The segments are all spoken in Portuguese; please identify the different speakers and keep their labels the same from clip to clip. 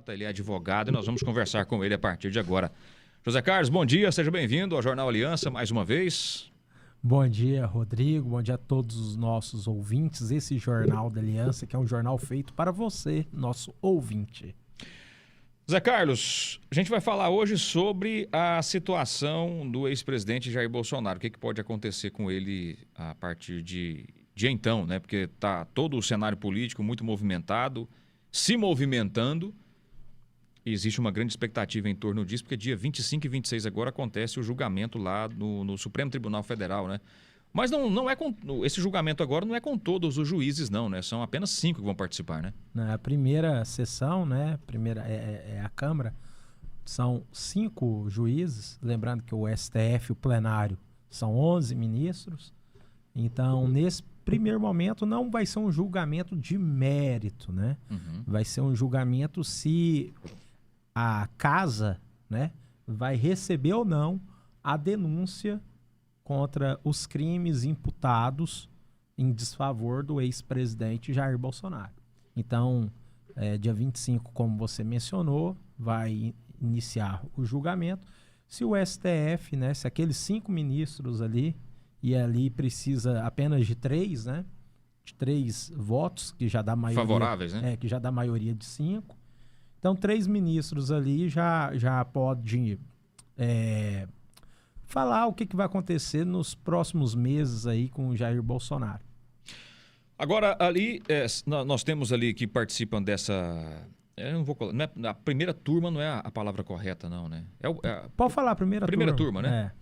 Speaker 1: Ele é advogado e nós vamos conversar com ele a partir de agora. José Carlos, bom dia, seja bem-vindo ao Jornal Aliança mais uma vez.
Speaker 2: Bom dia, Rodrigo, bom dia a todos os nossos ouvintes. Esse Jornal da Aliança, que é um jornal feito para você, nosso ouvinte.
Speaker 1: José Carlos, a gente vai falar hoje sobre a situação do ex-presidente Jair Bolsonaro. O que pode acontecer com ele a partir de então, né? Porque está todo o cenário político muito movimentado, se movimentando. E existe uma grande expectativa em torno disso, porque dia 25 e 26 agora acontece o julgamento lá no Supremo Tribunal Federal, né? Mas não é com, esse julgamento agora não é com todos os juízes, não, né? São apenas 5 que vão participar, né?
Speaker 2: Na primeira sessão, né? A Câmara, são 5 juízes. Lembrando que o STF, o plenário, são 11 ministros. Então, nesse primeiro momento, não vai ser um julgamento de mérito, né?
Speaker 1: Uhum.
Speaker 2: Vai ser um julgamento se a casa, né, vai receber ou não a denúncia contra os crimes imputados em desfavor do ex-presidente Jair Bolsonaro. Então, dia 25, como você mencionou, vai iniciar o julgamento. Se o STF, né, se aqueles 5 ministros ali, e ali precisa apenas de 3, né, de 3 votos, que já dá maioria,
Speaker 1: favoráveis, né?
Speaker 2: Que já dá maioria de 5. Então, 3 ministros ali já podem falar o que vai acontecer nos próximos meses aí com o Jair Bolsonaro.
Speaker 1: Agora, ali, nós temos ali que participam dessa... Eu não vou colocar, a primeira turma não é a palavra correta, não, né?
Speaker 2: Pode falar, primeira turma,
Speaker 1: né?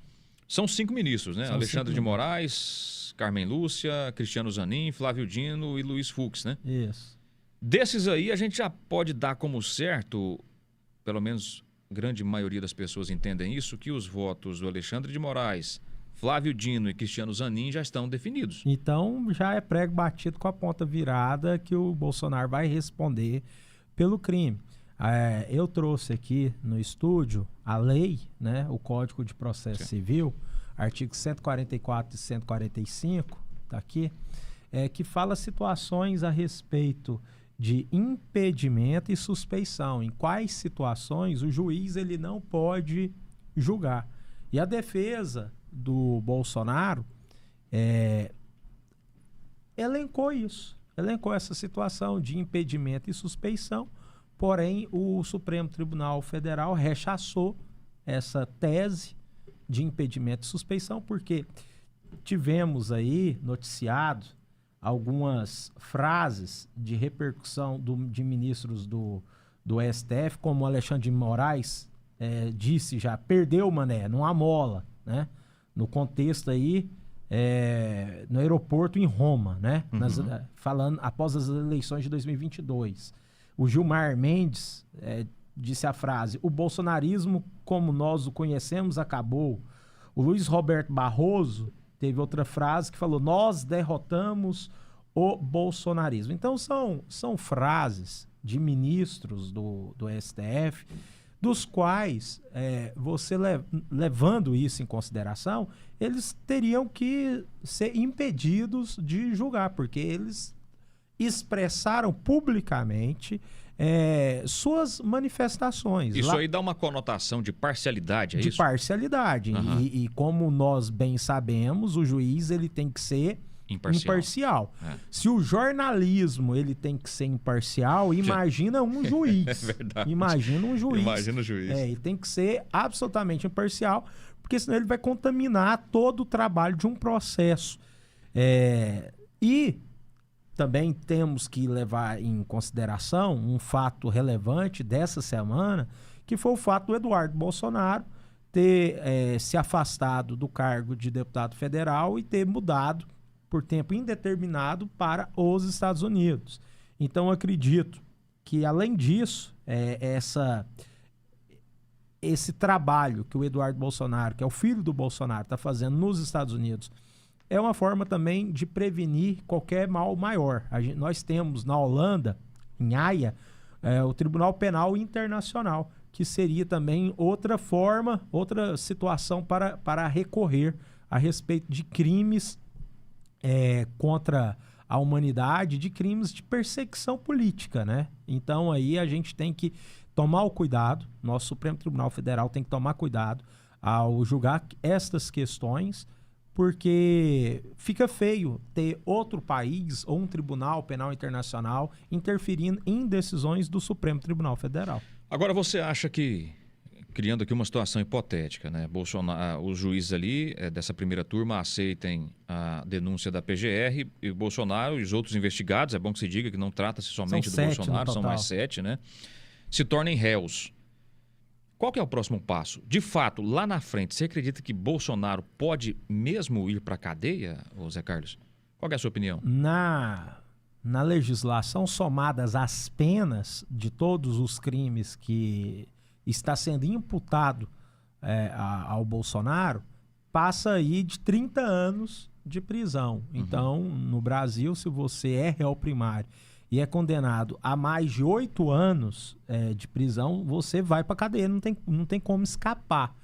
Speaker 1: São 5 ministros, né?
Speaker 2: São
Speaker 1: Alexandre
Speaker 2: 5
Speaker 1: de Moraes, Carmen Lúcia, Cristiano Zanin, Flávio Dino e Luiz Fux, né?
Speaker 2: Isso.
Speaker 1: Desses aí, a gente já pode dar como certo, pelo menos grande maioria das pessoas entendem isso, que os votos do Alexandre de Moraes, Flávio Dino e Cristiano Zanin já estão definidos.
Speaker 2: Então, já é prego batido com a ponta virada que o Bolsonaro vai responder pelo crime. Eu trouxe aqui no estúdio a lei, né, o Código de Processo Civil, artigos 144 e 145, tá aqui, que fala situações a respeito de impedimento e suspeição. Em quais situações o juiz ele não pode julgar. E a defesa do Bolsonaro elencou isso, elencou essa situação de impedimento e suspeição, porém o Supremo Tribunal Federal rechaçou essa tese de impedimento e suspeição, porque tivemos aí noticiado algumas frases de repercussão de ministros do STF, como o Alexandre de Moraes disse já, perdeu, mané, não há mola, né? No contexto aí, no aeroporto em Roma, né?
Speaker 1: Uhum.
Speaker 2: Falando após as eleições de 2022. O Gilmar Mendes disse a frase: o bolsonarismo, como nós o conhecemos, acabou. O Luiz Roberto Barroso teve outra frase que falou: nós derrotamos o bolsonarismo. Então são frases de ministros do STF, dos quais você levando isso em consideração, eles teriam que ser impedidos de julgar, porque eles expressaram publicamente suas manifestações.
Speaker 1: Isso aí dá uma conotação de parcialidade, é isso?
Speaker 2: De parcialidade.
Speaker 1: Uhum.
Speaker 2: E como nós bem sabemos, o juiz ele tem que ser imparcial. Se o jornalismo ele tem que ser imparcial, imagina um juiz.
Speaker 1: É verdade.
Speaker 2: Imagina um juiz.
Speaker 1: Imagina o juiz.
Speaker 2: Ele tem que ser absolutamente imparcial, porque senão ele vai contaminar todo o trabalho de um processo. E também temos que levar em consideração um fato relevante dessa semana, que foi o fato do Eduardo Bolsonaro ter se afastado do cargo de deputado federal e ter mudado por tempo indeterminado para os Estados Unidos. Então, acredito que, além disso, esse trabalho que o Eduardo Bolsonaro, que é o filho do Bolsonaro, está fazendo nos Estados Unidos, é uma forma também de prevenir qualquer mal maior. Nós temos na Holanda, em Haia, o Tribunal Penal Internacional, que seria também outra forma, outra situação para recorrer a respeito de crimes contra à humanidade de crimes de perseguição política, né? Então aí a gente tem que tomar o cuidado, nosso Supremo Tribunal Federal tem que tomar cuidado ao julgar estas questões, porque fica feio ter outro país ou um tribunal penal internacional interferindo em decisões do Supremo Tribunal Federal.
Speaker 1: Agora, você acha que, criando aqui uma situação hipotética, né? Bolsonaro, os juízes ali dessa primeira turma aceitem a denúncia da PGR e o Bolsonaro e os outros investigados, é bom que se diga que não trata-se somente do Bolsonaro, são mais 7, né? Se tornem réus. Qual que é o próximo passo? De fato, lá na frente, você acredita que Bolsonaro pode mesmo ir para a cadeia, Zé Carlos? Qual que é a sua opinião?
Speaker 2: Na legislação, somadas as penas de todos os crimes que está sendo imputado ao Bolsonaro, passa aí de 30 anos de prisão. Então, no Brasil, se você é réu primário e é condenado a mais de 8 anos de prisão, você vai para a cadeia, não tem como escapar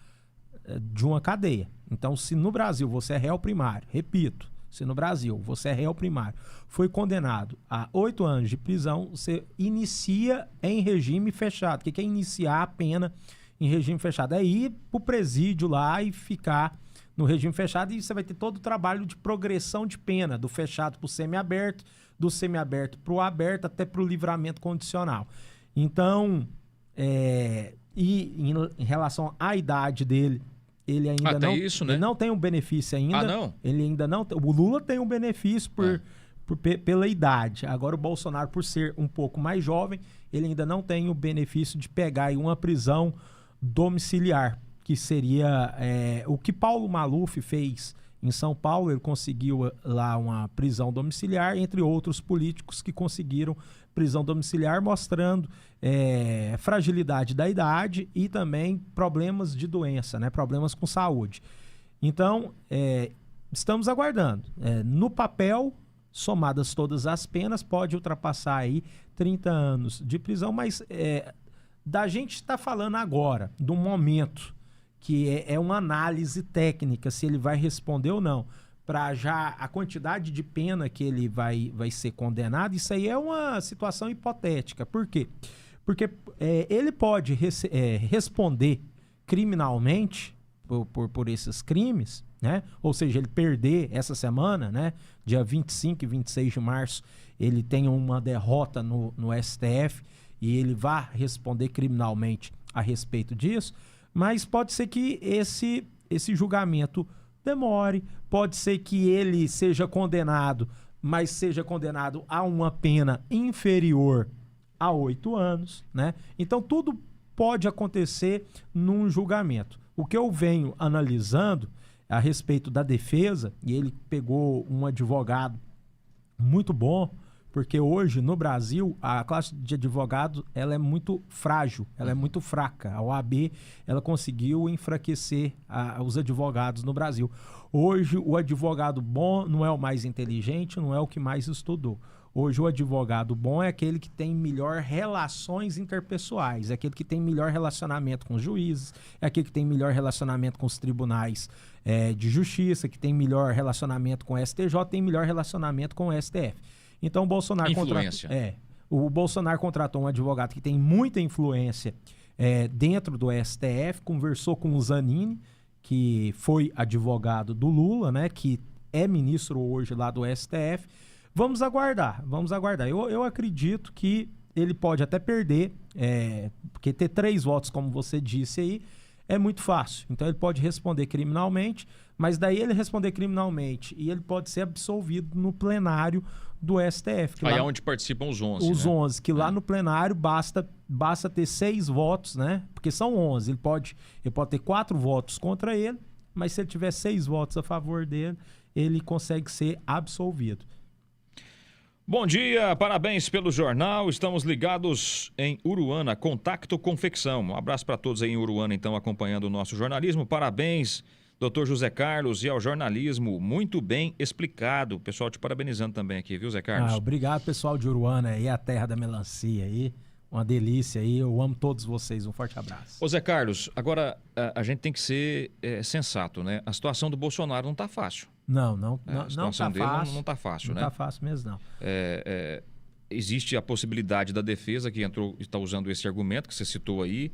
Speaker 2: de uma cadeia. Então, se no Brasil você é réu primário, repito, se no Brasil você é réu primário, foi condenado a 8 anos de prisão, você inicia em regime fechado. O que é iniciar a pena em regime fechado? É ir para o presídio lá e ficar no regime fechado, e você vai ter todo o trabalho de progressão de pena, do fechado para o semiaberto, do semiaberto para o aberto, até para o livramento condicional. Então, em relação à idade dele, ele ainda não,
Speaker 1: isso, né?
Speaker 2: ele não tem um benefício ainda.
Speaker 1: Não?
Speaker 2: Ele ainda não. O Lula tem um benefício pela idade. Agora o Bolsonaro, por ser um pouco mais jovem, ele ainda não tem o benefício de pegar aí uma prisão domiciliar, que seria o que Paulo Maluf fez em São Paulo. Ele conseguiu lá uma prisão domiciliar, entre outros políticos que conseguiram prisão domiciliar, mostrando fragilidade da idade e também problemas de doença, né? Problemas com saúde. Então, estamos aguardando. No papel, somadas todas as penas, pode ultrapassar aí 30 anos de prisão, mas da gente está falando agora, do momento, que é uma análise técnica, se ele vai responder ou não. Para já a quantidade de pena que ele vai ser condenado, isso aí é uma situação hipotética. Por quê? Porque ele pode responder criminalmente por esses crimes, né? Ou seja, ele perder essa semana, né? Dia 25 e 26 de março, ele tem uma derrota no STF e ele vai responder criminalmente a respeito disso, mas pode ser que esse julgamento demore, pode ser que ele seja condenado, mas seja condenado a uma pena inferior a 8 anos, né? Então tudo pode acontecer num julgamento. O que eu venho analisando a respeito da defesa, e ele pegou um advogado muito bom, porque hoje no Brasil a classe de advogados ela é muito frágil, ela é muito fraca. A OAB ela conseguiu enfraquecer os advogados no Brasil. Hoje o advogado bom não é o mais inteligente, não é o que mais estudou. Hoje o advogado bom é aquele que tem melhor relações interpessoais, é aquele que tem melhor relacionamento com os juízes, é aquele que tem melhor relacionamento com os tribunais de justiça, que tem melhor relacionamento com o STJ, tem melhor relacionamento com o STF. Então o Bolsonaro o Bolsonaro contratou um advogado que tem muita influência dentro do STF, conversou com o Zanini, que foi advogado do Lula, né, que é ministro hoje lá do STF. Vamos aguardar. Eu acredito que ele pode até perder, porque ter 3 votos, como você disse aí, é muito fácil. Então ele pode responder criminalmente, mas daí ele responder criminalmente e ele pode ser absolvido no plenário do STF.
Speaker 1: Aí é onde participam os 11,
Speaker 2: Os
Speaker 1: né?
Speaker 2: 11, que lá no plenário basta ter 6 votos, né? Porque são 11. Ele pode ter 4 votos contra ele, mas se ele tiver 6 votos a favor dele, ele consegue ser absolvido.
Speaker 1: Bom dia, parabéns pelo jornal. Estamos ligados em Uruana, Contacto Confecção. Um abraço para todos aí em Uruana, então, acompanhando o nosso jornalismo. Parabéns, doutor José Carlos, e ao jornalismo muito bem explicado. Pessoal te parabenizando também aqui, viu, Zé Carlos?
Speaker 2: Obrigado, pessoal de Uruana aí, a terra da melancia aí. Uma delícia aí, eu amo todos vocês. Um forte abraço.
Speaker 1: Ô Zé Carlos, agora a gente tem que ser sensato, né? A situação do Bolsonaro não tá fácil. A situação dele não está fácil, né?
Speaker 2: Não está fácil mesmo, não.
Speaker 1: Existe a possibilidade da defesa, que está usando esse argumento que você citou aí,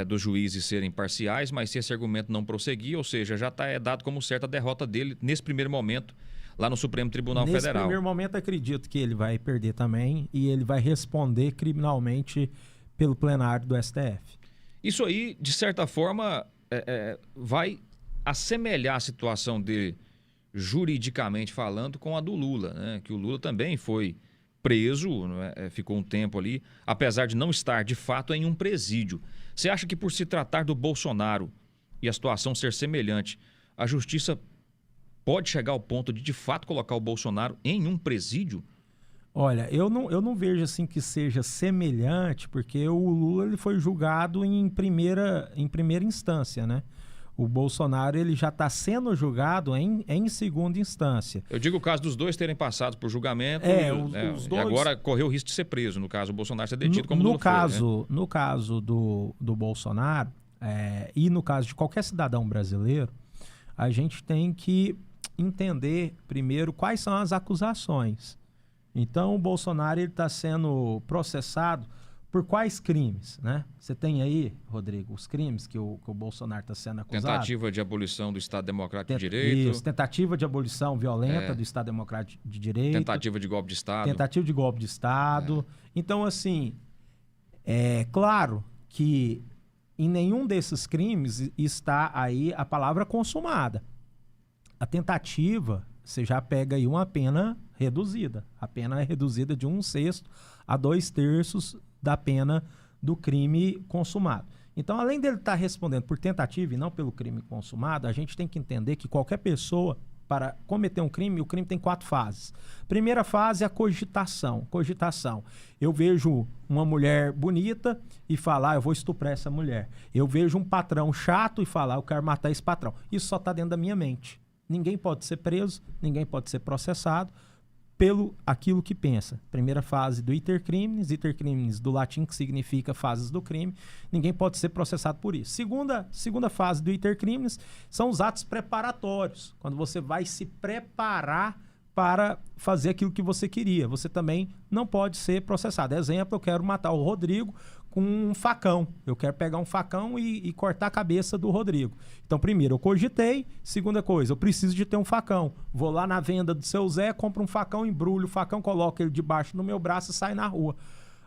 Speaker 1: dos juízes serem parciais, mas se esse argumento não prosseguir, ou seja, já está dado como certa a derrota dele nesse primeiro momento lá no Supremo Tribunal Federal.
Speaker 2: Nesse primeiro momento, acredito que ele vai perder também e ele vai responder criminalmente pelo plenário do STF.
Speaker 1: Isso aí, de certa forma, vai assemelhar a situação dele, juridicamente falando, com a do Lula, né? Que o Lula também foi preso, né? Ficou um tempo ali, apesar de não estar de fato em um presídio. Você acha que por se tratar do Bolsonaro e a situação ser semelhante, a justiça pode chegar ao ponto de fato colocar o Bolsonaro em um presídio?
Speaker 2: Olha, eu não vejo assim que seja semelhante, porque o Lula ele foi julgado em primeira instância, né? O Bolsonaro ele já está sendo julgado em segunda instância.
Speaker 1: Eu digo o caso dos dois terem passado por julgamento
Speaker 2: os dois...
Speaker 1: e agora correu o risco de ser preso. No caso, o Bolsonaro ser detido como Lula foi, né?
Speaker 2: No caso do Bolsonaro e no caso de qualquer cidadão brasileiro, a gente tem que entender primeiro quais são as acusações. Então, o Bolsonaro está sendo processado por quais crimes, né? Você tem aí, Rodrigo, os crimes que o Bolsonaro está sendo acusado?
Speaker 1: Tentativa de abolição do Estado Democrático de Direito.
Speaker 2: Isso, tentativa de abolição violenta do Estado Democrático de Direito.
Speaker 1: Tentativa de golpe de Estado.
Speaker 2: Tentativa de golpe de Estado. Então, assim, é claro que em nenhum desses crimes está aí a palavra consumada. A tentativa, você já pega aí uma pena reduzida. A pena é reduzida de 1/6 a 2/3 da pena do crime consumado. Então, além dele estar respondendo por tentativa e não pelo crime consumado, a gente tem que entender que qualquer pessoa, para cometer um crime, o crime tem 4 fases. Primeira fase é a cogitação. Cogitação. Eu vejo uma mulher bonita e falar, eu vou estuprar essa mulher. Eu vejo um patrão chato e falar, eu quero matar esse patrão. Isso só está dentro da minha mente. Ninguém pode ser preso, ninguém pode ser processado pelo aquilo que pensa. Primeira fase do iter criminis do latim, que significa fases do crime, ninguém pode ser processado por isso. Segunda fase do iter criminis são os atos preparatórios, quando você vai se preparar para fazer aquilo que você queria. Você também não pode ser processado. Exemplo, eu quero matar o Rodrigo com um facão. Eu quero pegar um facão e cortar a cabeça do Rodrigo. Então, primeiro, eu cogitei. Segunda coisa, eu preciso de ter um facão. Vou lá na venda do seu Zé, compro um facão, embrulho o facão, coloco ele debaixo do meu braço e saio na rua.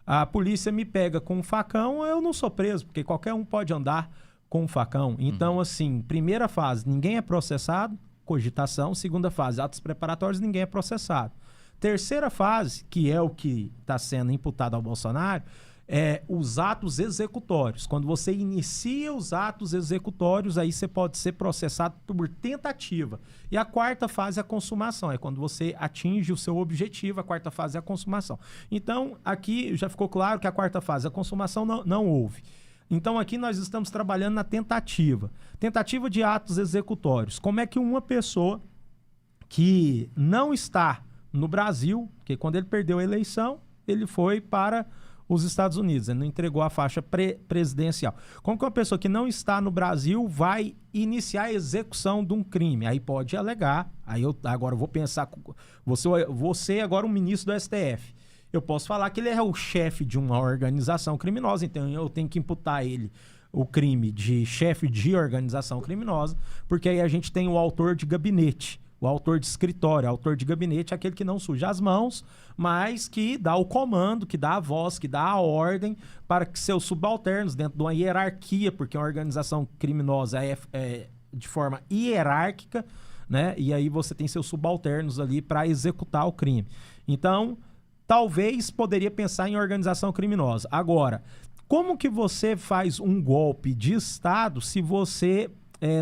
Speaker 2: A polícia me pega com um facão, eu não sou preso, porque qualquer um pode andar com um facão. Então, assim, primeira fase, ninguém é processado, cogitação. Segunda fase, atos preparatórios, ninguém é processado. Terceira fase, que é o que está sendo imputado ao Bolsonaro, é os atos executórios. Quando você inicia os atos executórios, aí você pode ser processado por tentativa. E a quarta fase é a consumação, é quando você atinge o seu objetivo, a quarta fase é a consumação. Então, aqui já ficou claro que a quarta fase, a consumação, não houve. Então, aqui nós estamos trabalhando na tentativa. Tentativa de atos executórios. Como é que uma pessoa que não está no Brasil, porque quando ele perdeu a eleição, ele foi para os Estados Unidos, ele não entregou a faixa presidencial. Como que uma pessoa que não está no Brasil vai iniciar a execução de um crime? Aí pode alegar, aí eu agora vou pensar, você agora um ministro do STF. Eu posso falar que ele é o chefe de uma organização criminosa, então eu tenho que imputar ele o crime de chefe de organização criminosa, porque aí a gente tem o autor de gabinete, o autor de escritório. O autor de gabinete é aquele que não suja as mãos, mas que dá o comando, que dá a voz, que dá a ordem para que seus subalternos, dentro de uma hierarquia, porque uma organização criminosa é de forma hierárquica, né? E aí você tem seus subalternos ali para executar o crime. Então, talvez poderia pensar em organização criminosa. Agora, como que você faz um golpe de Estado se você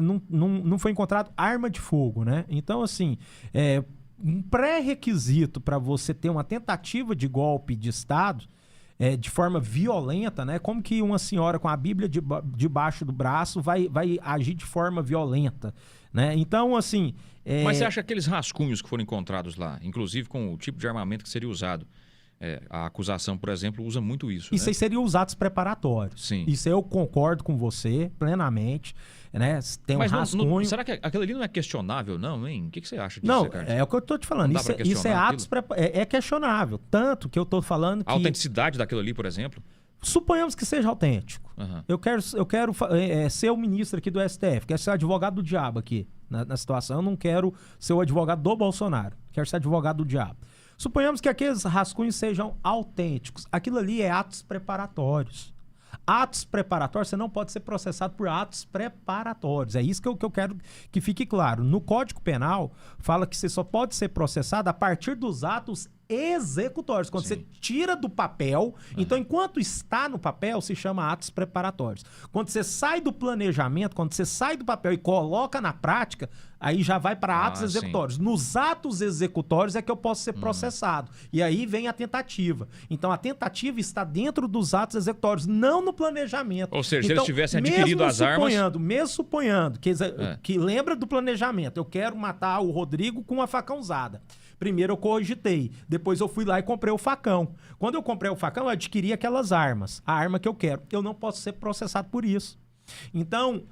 Speaker 2: não foi encontrado arma de fogo, né? Então, assim, um pré-requisito para você ter uma tentativa de golpe de Estado de forma violenta, né? Como que uma senhora com a Bíblia debaixo do braço vai agir de forma violenta, né? Então, assim...
Speaker 1: Mas você acha que aqueles rascunhos que foram encontrados lá, inclusive com o tipo de armamento que seria usado, A acusação, por exemplo, usa muito isso.
Speaker 2: Isso
Speaker 1: né?
Speaker 2: aí seria os atos preparatórios.
Speaker 1: Sim.
Speaker 2: Isso aí eu concordo com você plenamente. Né? Tem
Speaker 1: Mas
Speaker 2: um rascunho.
Speaker 1: será que aquilo ali não é questionável, não, hein? O que você acha disso,
Speaker 2: Não,
Speaker 1: Ricardo?
Speaker 2: é o que eu tô te falando. Isso é atos é questionável. Tanto que eu tô falando que...
Speaker 1: A autenticidade daquilo ali, por exemplo?
Speaker 2: Suponhamos que seja autêntico.
Speaker 1: Uhum.
Speaker 2: Eu quero ser o ministro aqui do STF, quero ser advogado do diabo aqui na situação. Eu não quero ser o advogado do Bolsonaro, quero ser advogado do diabo. Suponhamos que aqueles rascunhos sejam autênticos. Aquilo ali é atos preparatórios. Atos preparatórios, você não pode ser processado por atos preparatórios. É isso que eu quero que fique claro. No Código Penal, fala que você só pode ser processado a partir dos atos executórios, quando você tira do papel. Então, enquanto está no papel, se chama atos preparatórios. Quando você sai do planejamento, quando você sai do papel e coloca na prática, aí já vai para atos executórios. Nos atos executórios é que eu posso ser processado. E aí vem a tentativa. Então, a tentativa está dentro dos atos executórios, não no planejamento.
Speaker 1: Ou seja, se eles tivessem adquirido as armas...
Speaker 2: Mesmo suponhando que lembra do planejamento, eu quero matar o Rodrigo com uma facãozada. Primeiro eu cogitei, depois eu fui lá e comprei o facão. Quando eu comprei o facão, eu adquiri aquelas armas, a arma que eu quero. Eu não posso ser processado por isso. Então,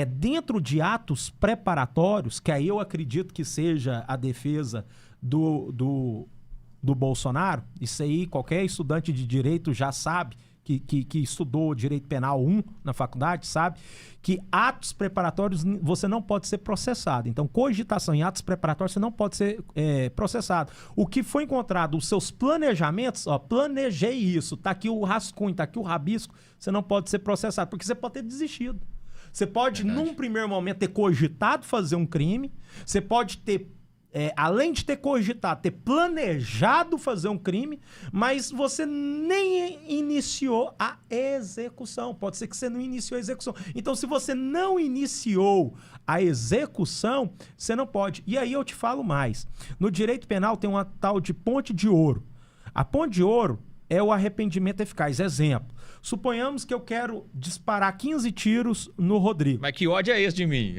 Speaker 2: dentro de atos preparatórios, que aí eu acredito que seja a defesa do Bolsonaro, isso aí qualquer estudante de direito já sabe, que estudou Direito Penal 1 na faculdade, sabe? Que atos preparatórios você não pode ser processado. Então, cogitação em atos preparatórios você não pode ser processado. O que foi encontrado, os seus planejamentos, planejei isso, tá aqui o rascunho, tá aqui o rabisco, você não pode ser processado, porque você pode ter desistido. Você pode, num primeiro momento, ter cogitado fazer um crime, você pode ter além de ter cogitado, ter planejado fazer um crime, mas você nem iniciou a execução. Pode ser que você não iniciou a execução. Então, se você não iniciou a execução, você não pode. E aí eu te falo mais. No direito penal tem uma tal de ponte de ouro. A ponte de ouro é o arrependimento eficaz. Exemplo. Suponhamos que eu quero disparar 15 tiros no Rodrigo.
Speaker 1: Mas que ódio é esse de mim?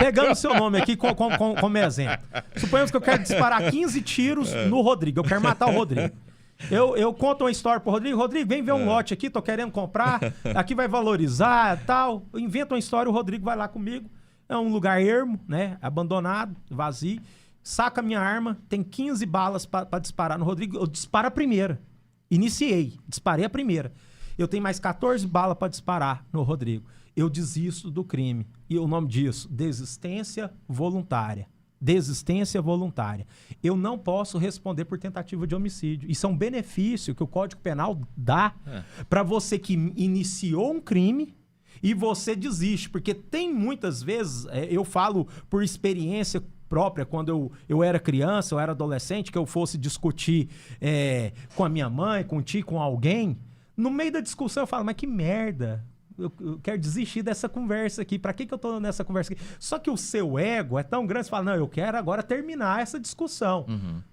Speaker 2: Pegando seu nome aqui como exemplo. Suponhamos que eu quero disparar 15 tiros no Rodrigo. Eu quero matar o Rodrigo. Eu conto uma história pro Rodrigo. Rodrigo, vem ver um lote aqui, tô querendo comprar. Aqui vai valorizar, tal. Eu invento uma história, o Rodrigo vai lá comigo. É um lugar ermo, né? Abandonado, vazio. Saca a minha arma, tem 15 balas pra disparar no Rodrigo. Eu disparo a primeira. Iniciei, disparei a primeira. Eu tenho mais 14 balas para disparar no Rodrigo. Eu desisto do crime. E o nome disso, desistência voluntária. Desistência voluntária. Eu não posso responder por tentativa de homicídio. Isso é um benefício que o Código Penal dá para você que iniciou um crime e você desiste. Porque tem muitas vezes, eu falo por experiência própria, quando eu era criança, eu era adolescente, que eu fosse discutir com a minha mãe, com o tio, com alguém. No meio da discussão eu falo, mas que merda, eu quero desistir dessa conversa aqui, pra que eu tô nessa conversa aqui? Só que o seu ego é tão grande, você fala, não, eu quero agora terminar essa discussão.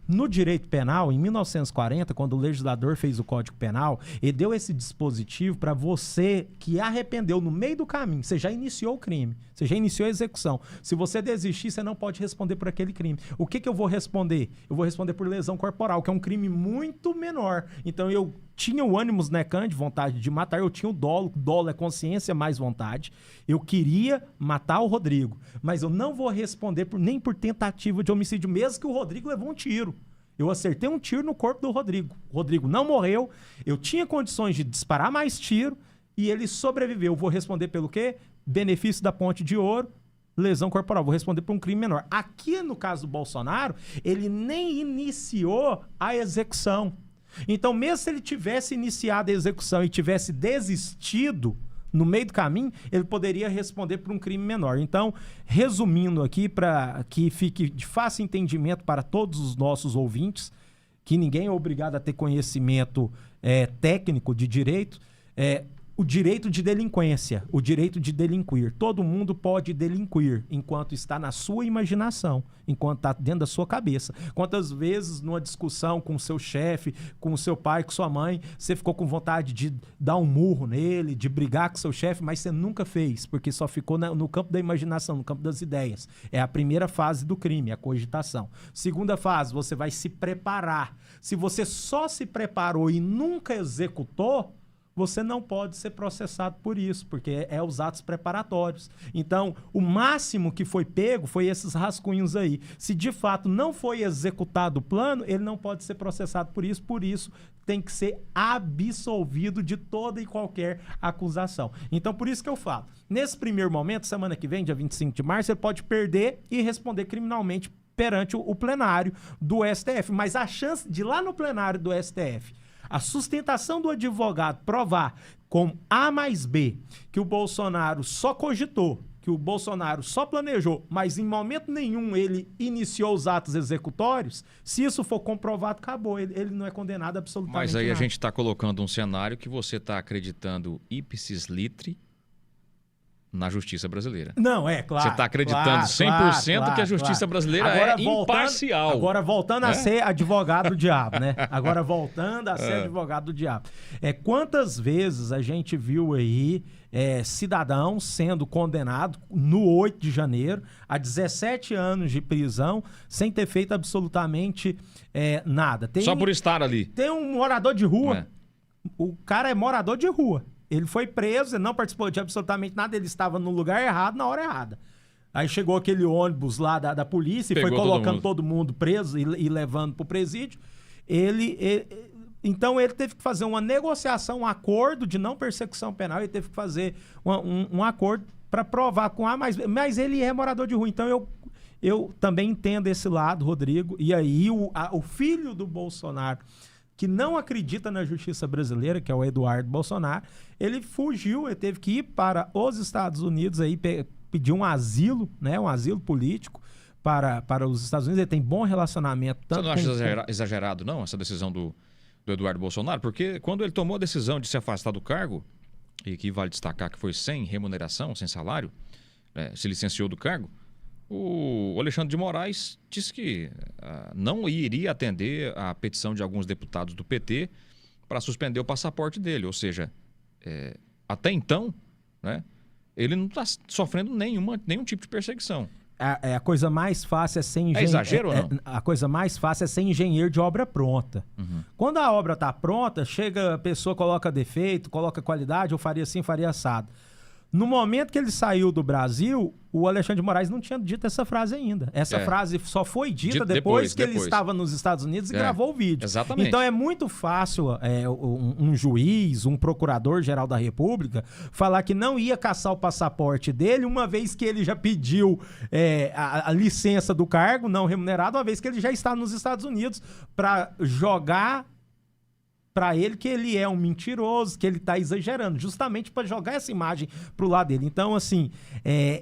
Speaker 2: No direito penal, em 1940, quando o legislador fez o Código Penal, ele deu esse dispositivo para você que arrependeu no meio do caminho, você já iniciou o crime, você já iniciou a execução. Se você desistir, você não pode responder por aquele crime. O que eu vou responder? Eu vou responder por lesão corporal, que é um crime muito menor. Então eu tinha o ânimos necante, vontade de matar, eu tinha o dolo é consciência mais vontade. Eu queria matar o Rodrigo, mas eu não vou responder nem por tentativa de homicídio, mesmo que o Rodrigo levou um tiro. Eu acertei um tiro no corpo do Rodrigo. O Rodrigo não morreu, eu tinha condições de disparar mais tiro e ele sobreviveu. Eu vou responder pelo quê? Benefício da ponte de ouro, lesão corporal. Vou responder por um crime menor. Aqui, no caso do Bolsonaro, ele nem iniciou a execução. Então, mesmo se ele tivesse iniciado a execução e tivesse desistido no meio do caminho, ele poderia responder por um crime menor. Então, resumindo aqui, para que fique de fácil entendimento para todos os nossos ouvintes, que ninguém é obrigado a ter conhecimento técnico de direito, o direito de delinquência, o direito de delinquir. Todo mundo pode delinquir enquanto está na sua imaginação, enquanto está dentro da sua cabeça. Quantas vezes numa discussão com o seu chefe, com o seu pai, com sua mãe, você ficou com vontade de dar um murro nele, de brigar com seu chefe, mas você nunca fez, porque só ficou no campo da imaginação, no campo das ideias. É a primeira fase do crime, a cogitação. Segunda fase, você vai se preparar. Se você só se preparou e nunca executou, você não pode ser processado por isso, porque é os atos preparatórios. Então, o máximo que foi pego foi esses rascunhos aí. Se de fato não foi executado o plano, ele não pode ser processado por isso tem que ser absolvido de toda e qualquer acusação. Então, por isso que eu falo, nesse primeiro momento, semana que vem, dia 25 de março, ele pode perder e responder criminalmente perante o plenário do STF. Mas a chance de lá no plenário do STF, a sustentação do advogado provar com A mais B que o Bolsonaro só cogitou, que o Bolsonaro só planejou, mas em momento nenhum ele iniciou os atos executórios, se isso for comprovado, acabou. Ele não é condenado absolutamente
Speaker 1: Mas aí
Speaker 2: nada.
Speaker 1: A gente está colocando um cenário que você está acreditando ipsis literi na justiça brasileira.
Speaker 2: Não, é claro.
Speaker 1: Você está acreditando 100% que a justiça brasileira é imparcial.
Speaker 2: Agora voltando a ser advogado do diabo, né? Agora voltando a ser advogado do diabo. Quantas vezes a gente viu aí cidadão sendo condenado no 8 de janeiro a 17 anos de prisão sem ter feito absolutamente nada.
Speaker 1: Só por estar ali.
Speaker 2: Tem um morador de rua. O cara é morador de rua. Ele foi preso, ele não participou de absolutamente nada, ele estava no lugar errado, na hora errada. Aí chegou aquele ônibus lá da polícia e foi colocando todo mundo preso e levando para o presídio. Então ele teve que fazer uma negociação, um acordo de não persecução penal, ele teve que fazer um acordo para provar com A mais B. Mas ele é morador de rua, então eu também entendo esse lado, Rodrigo. E aí o filho do Bolsonaro, que não acredita na justiça brasileira, que é o Eduardo Bolsonaro, ele fugiu, ele teve que ir para os Estados Unidos, aí pedir um asilo, né, um asilo político para os Estados Unidos. Ele tem bom relacionamento.
Speaker 1: Você não acha exagerado, não, essa decisão do Eduardo Bolsonaro? Porque quando ele tomou a decisão de se afastar do cargo, e que vale destacar que foi sem remuneração, sem salário, se licenciou do cargo, o Alexandre de Moraes disse que não iria atender a petição de alguns deputados do PT para suspender o passaporte dele. Ou seja, até então, né, ele não está sofrendo nenhum tipo de perseguição.
Speaker 2: A coisa mais fácil é ser engenheiro.
Speaker 1: É exagero ou não?
Speaker 2: A coisa mais fácil é ser engenheiro de obra pronta. Uhum. Quando a obra está pronta, chega a pessoa, coloca defeito, coloca qualidade, ou faria assim, faria assado. No momento que ele saiu do Brasil, o Alexandre de Moraes não tinha dito essa frase ainda. Essa frase só foi dita depois que ele estava nos Estados Unidos e gravou o vídeo.
Speaker 1: Exatamente.
Speaker 2: Então é muito fácil um juiz, um procurador-geral da República falar que não ia caçar o passaporte dele, uma vez que ele já pediu a licença do cargo não remunerado, uma vez que ele já está nos Estados Unidos, para jogar para ele que ele é um mentiroso, que ele tá exagerando, justamente para jogar essa imagem pro lado dele. Então, assim,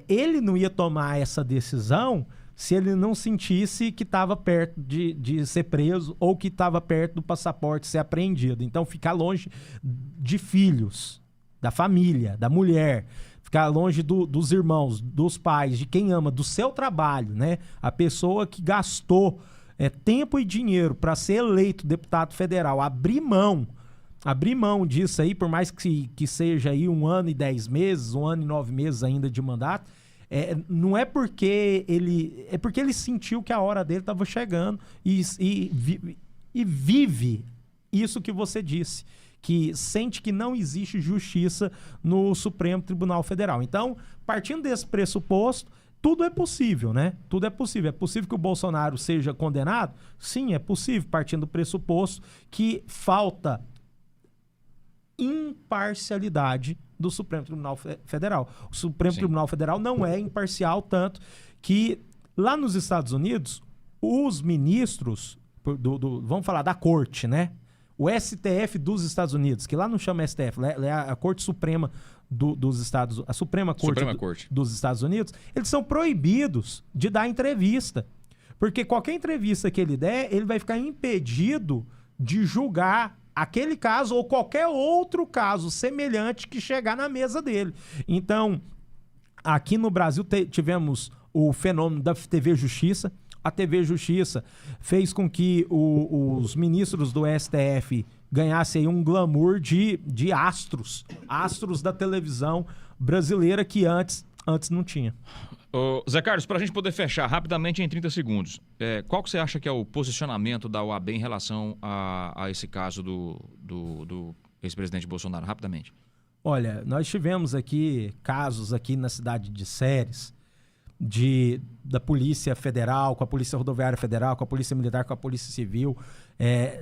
Speaker 2: ele não ia tomar essa decisão se ele não sentisse que estava perto de ser preso ou que estava perto do passaporte ser apreendido. Então, ficar longe de filhos, da família, da mulher, ficar longe dos irmãos, dos pais, de quem ama, do seu trabalho, né? A pessoa que gastou tempo e dinheiro para ser eleito deputado federal, abrir mão disso aí, por mais que seja aí 1 ano e 10 meses, 1 ano e 9 meses ainda de mandato, não é porque é porque ele sentiu que a hora dele estava chegando e vive isso que você disse, que sente que não existe justiça no Supremo Tribunal Federal. Então, partindo desse pressuposto, tudo é possível, né? Tudo é possível. É possível que o Bolsonaro seja condenado? Sim, é possível, partindo do pressuposto que falta imparcialidade do Supremo Tribunal Federal. O Supremo Tribunal Federal não é imparcial, tanto que lá nos Estados Unidos, os ministros, vamos falar da corte, né? O STF dos Estados Unidos, que lá não chama STF, é a Corte Suprema dos Estados Unidos, a Suprema Corte dos Estados Unidos, eles são proibidos de dar entrevista. Porque qualquer entrevista que ele der, ele vai ficar impedido de julgar aquele caso ou qualquer outro caso semelhante que chegar na mesa dele. Então, aqui no Brasil tivemos o fenômeno da TV Justiça. A TV Justiça fez com que os ministros do STF ganhassem aí um glamour de astros da televisão brasileira que antes não tinha.
Speaker 1: Ô, Zé Carlos, para a gente poder fechar rapidamente em 30 segundos, qual que você acha que é o posicionamento da OAB em relação a esse caso do ex-presidente Bolsonaro? Rapidamente.
Speaker 2: Olha, nós tivemos aqui casos aqui na cidade de Séries, da Polícia Federal, com a Polícia Rodoviária Federal, com a Polícia Militar, com a Polícia Civil,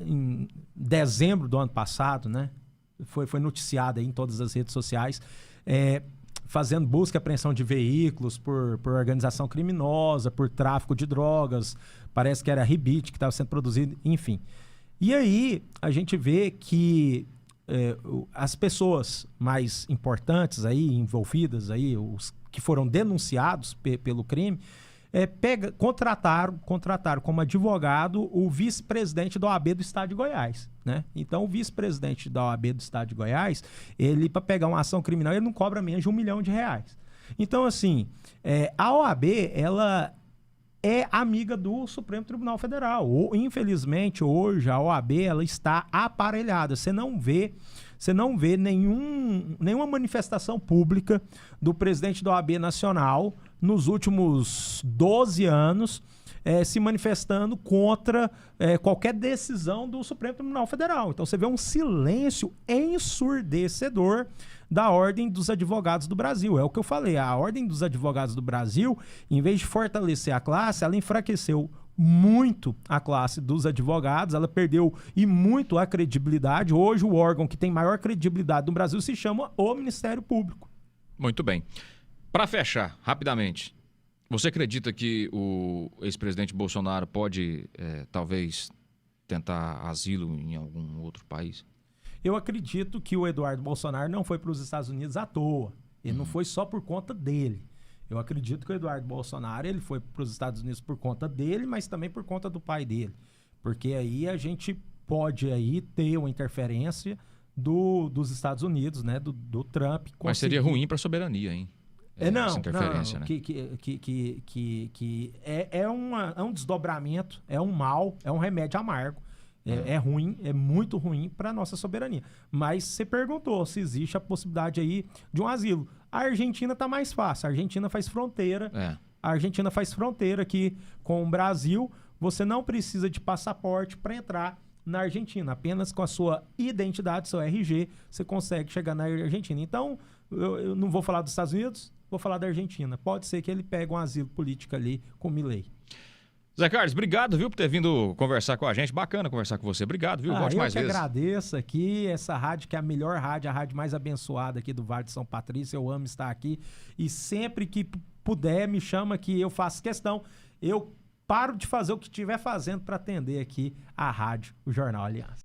Speaker 2: em dezembro do ano passado, né? Foi noticiado aí em todas as redes sociais, fazendo busca e apreensão de veículos por organização criminosa, por tráfico de drogas, parece que era rebite que estava sendo produzido, enfim. E aí a gente vê que as pessoas mais importantes aí, envolvidas aí, os que foram denunciados pelo crime, contrataram como advogado o vice-presidente da OAB do Estado de Goiás, né? Então, o vice-presidente da OAB do Estado de Goiás, ele, para pegar uma ação criminal, ele não cobra menos de R$1 milhão. Então, assim, a OAB, ela é amiga do Supremo Tribunal Federal. Infelizmente, hoje, a OAB, ela está aparelhada. Você não vê nenhuma manifestação pública do presidente da OAB Nacional nos últimos 12 anos se manifestando contra qualquer decisão do Supremo Tribunal Federal. Então você vê um silêncio ensurdecedor da Ordem dos Advogados do Brasil. É o que eu falei, a Ordem dos Advogados do Brasil, em vez de fortalecer a classe, ela enfraqueceu muito a classe dos advogados, ela perdeu e muito a credibilidade. Hoje o órgão que tem maior credibilidade no Brasil se chama o Ministério Público.
Speaker 1: Muito bem. Para fechar, rapidamente, você acredita que o ex-presidente Bolsonaro pode, talvez, tentar asilo em algum outro país?
Speaker 2: Eu acredito que o Eduardo Bolsonaro não foi para os Estados Unidos à toa. Ele não foi só por conta dele. Eu acredito que o Eduardo Bolsonaro ele foi para os Estados Unidos por conta dele, mas também por conta do pai dele. Porque aí a gente pode aí ter uma interferência dos Estados Unidos, né? Do Trump.
Speaker 1: Mas seria ruim para a soberania, hein? Essa interferência, né?
Speaker 2: É um desdobramento, é um mal, é um remédio amargo. É ruim, é muito ruim para a nossa soberania. Mas você perguntou se existe a possibilidade aí de um asilo. A Argentina está mais fácil. A Argentina faz fronteira. A Argentina faz fronteira aqui com o Brasil. Você não precisa de passaporte para entrar na Argentina. Apenas com a sua identidade, seu RG, você consegue chegar na Argentina. Então, eu não vou falar dos Estados Unidos, vou falar da Argentina. Pode ser que ele pegue um asilo político ali com Milei.
Speaker 1: Zé Carlos, obrigado, viu, por ter vindo conversar com a gente. Bacana conversar com você. Obrigado, viu? Volte mais vezes.
Speaker 2: Eu que agradeço aqui, essa rádio que é a melhor rádio, a rádio mais abençoada aqui do Vale de São Patrício. Eu amo estar aqui e sempre que puder, me chama que eu faço questão. Eu paro de fazer o que estiver fazendo para atender aqui a rádio, o Jornal Aliança.